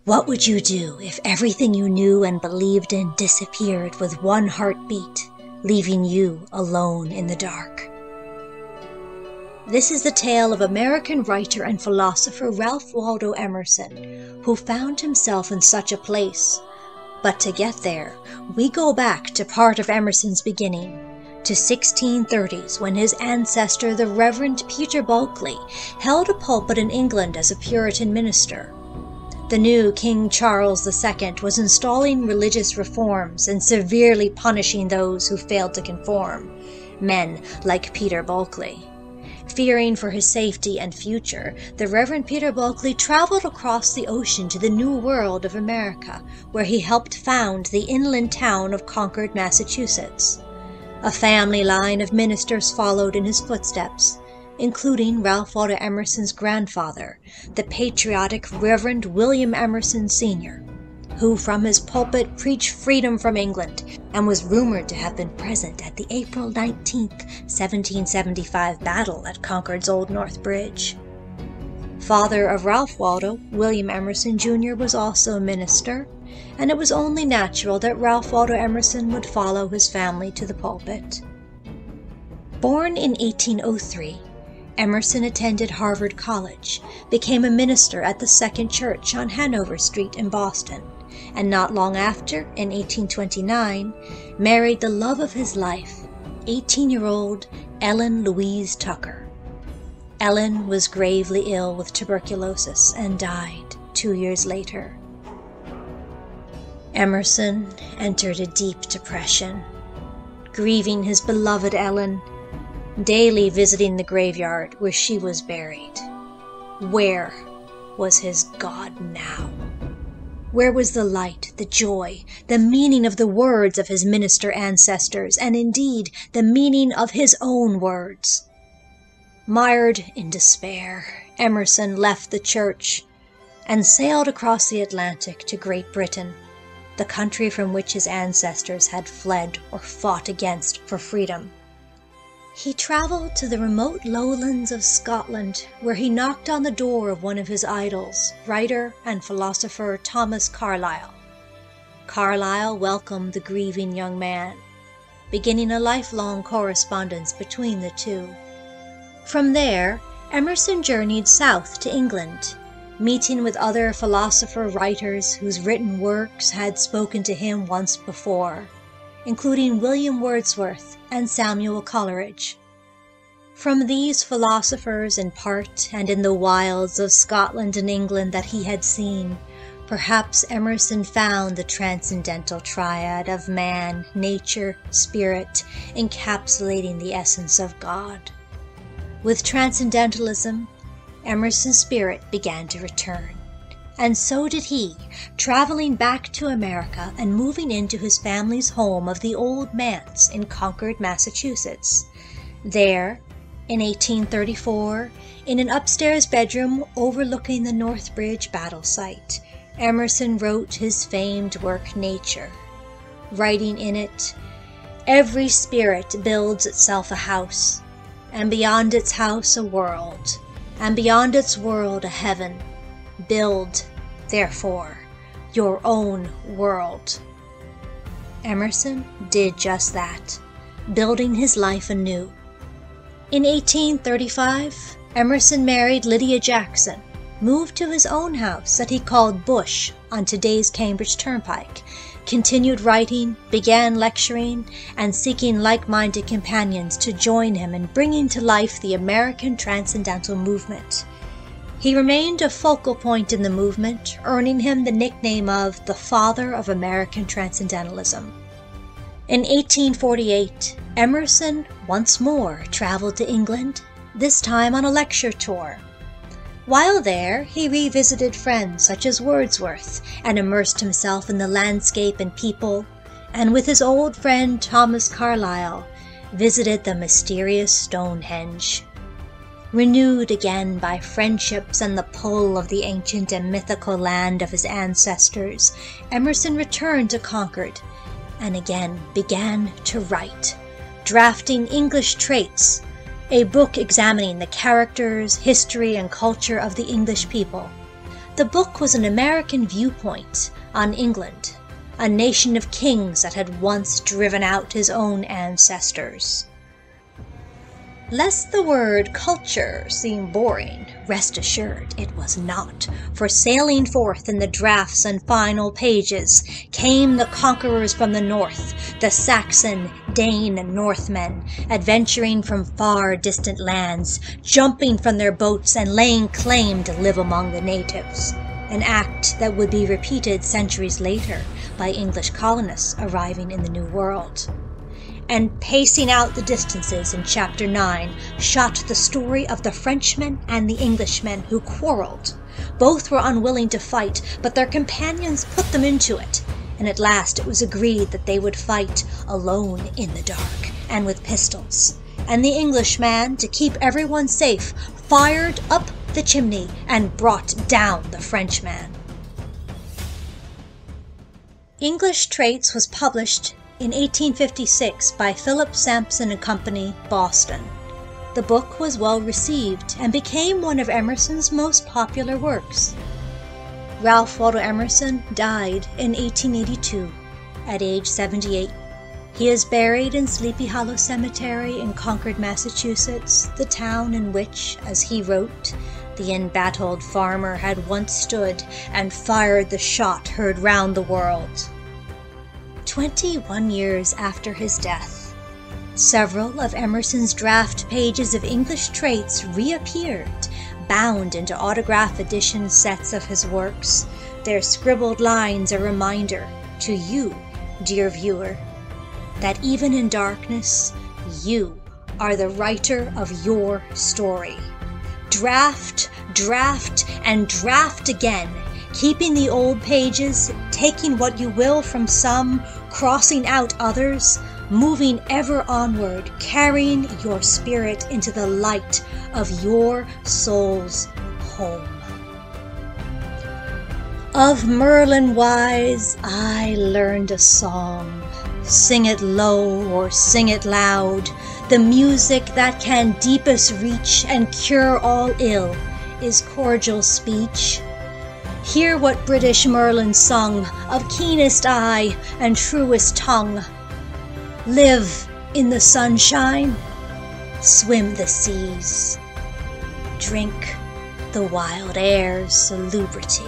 What would you do if everything you knew and believed in disappeared with one heartbeat, leaving you alone in the dark? This is the tale of American writer and philosopher Ralph Waldo Emerson, who found himself in such a place. But to get there, we go back to part of Emerson's beginning, to 1630s, when his ancestor, the Reverend Peter Bulkeley, held a pulpit in England as a Puritan minister. The new King Charles II was installing religious reforms and severely punishing those who failed to conform, men like Peter Bulkeley. Fearing for his safety and future, the Reverend Peter Bulkeley traveled across the ocean to the New World of America, where he helped found the inland town of Concord, Massachusetts. A family line of ministers followed in his footsteps, including Ralph Waldo Emerson's grandfather, the patriotic Reverend William Emerson Sr., who from his pulpit preached freedom from England and was rumored to have been present at the April 19, 1775 battle at Concord's Old North Bridge. Father of Ralph Waldo, William Emerson Jr. was also a minister, and it was only natural that Ralph Waldo Emerson would follow his family to the pulpit. Born in 1803, Emerson attended Harvard College, became a minister at the Second Church on Hanover Street in Boston, and not long after, in 1829, married the love of his life, 18-year-old Ellen Louise Tucker. Ellen was gravely ill with tuberculosis and died 2 years later. Emerson entered a deep depression, grieving his beloved Ellen, daily visiting the graveyard where she was buried. Where was his God now? Where was the light, the joy, the meaning of the words of his minister ancestors, and indeed the meaning of his own words? Mired in despair, Emerson left the church and sailed across the Atlantic to Great Britain, the country from which his ancestors had fled or fought against for freedom. He traveled to the remote lowlands of Scotland, where he knocked on the door of one of his idols, writer and philosopher Thomas Carlyle. Carlyle welcomed the grieving young man, beginning a lifelong correspondence between the two. From there, Emerson journeyed south to England, meeting with other philosopher-writers whose written works had spoken to him once before, including William Wordsworth and Samuel Coleridge. From these philosophers in part and in the wilds of Scotland and England that he had seen, perhaps Emerson found the transcendental triad of man, nature, spirit, encapsulating the essence of God. With transcendentalism, Emerson's spirit began to return. And so did he, traveling back to America and moving into his family's home of the Old Manse in Concord, Massachusetts. There, in 1834, in an upstairs bedroom overlooking the North Bridge battle site, Emerson wrote his famed work Nature, writing in it, "Every spirit builds itself a house, and beyond its house a world, and beyond its world a heaven. Build, therefore, your own world." Emerson did just that, building his life anew. In 1835, Emerson married Lydia Jackson, moved to his own house that he called Bush on today's Cambridge Turnpike, continued writing, began lecturing, and seeking like-minded companions to join him in bringing to life the American Transcendental Movement. He remained a focal point in the movement, earning him the nickname of the Father of American Transcendentalism. In 1848, Emerson once more traveled to England, this time on a lecture tour. While there, he revisited friends such as Wordsworth and immersed himself in the landscape and people, and with his old friend Thomas Carlyle, visited the mysterious Stonehenge. Renewed again by friendships and the pull of the ancient and mythical land of his ancestors, Emerson returned to Concord and again began to write, drafting English Traits, a book examining the characters, history, and culture of the English people. The book was an American viewpoint on England, a nation of kings that had once driven out his own ancestors. Lest the word culture seem boring, rest assured it was not, for sailing forth in the drafts and final pages came the conquerors from the north, the Saxon, Dane, and Northmen, adventuring from far distant lands, jumping from their boats and laying claim to live among the natives, an act that would be repeated centuries later by English colonists arriving in the New World. And pacing out the distances in Chapter 9 shot the story of the Frenchmen and the Englishmen who quarreled. Both were unwilling to fight, but their companions put them into it, and at last it was agreed that they would fight alone in the dark and with pistols. And the Englishman, to keep everyone safe, fired up the chimney and brought down the Frenchman. English Traits was published in 1856 by Philip Sampson and Company, Boston. The book was well received and became one of Emerson's most popular works. Ralph Waldo Emerson died in 1882 at age 78. He is buried in Sleepy Hollow Cemetery in Concord, Massachusetts, the town in which, as he wrote, the embattled farmer had once stood and fired the shot heard round the world. 21 years after his death, several of Emerson's draft pages of English Traits reappeared, bound into autograph edition sets of his works, their scribbled lines a reminder to you, dear viewer, that even in darkness, you are the writer of your story. Draft, draft, and draft again, keeping the old pages, taking what you will from some, crossing out others, moving ever onward, carrying your spirit into the light of your soul's home. Of Merlin wise I learned a song. Sing it low or sing it loud, the music that can deepest reach and cure all ill is cordial speech. Hear what British Merlin sung of keenest eye and truest tongue. Live in the sunshine, swim the seas, drink the wild air's salubrity.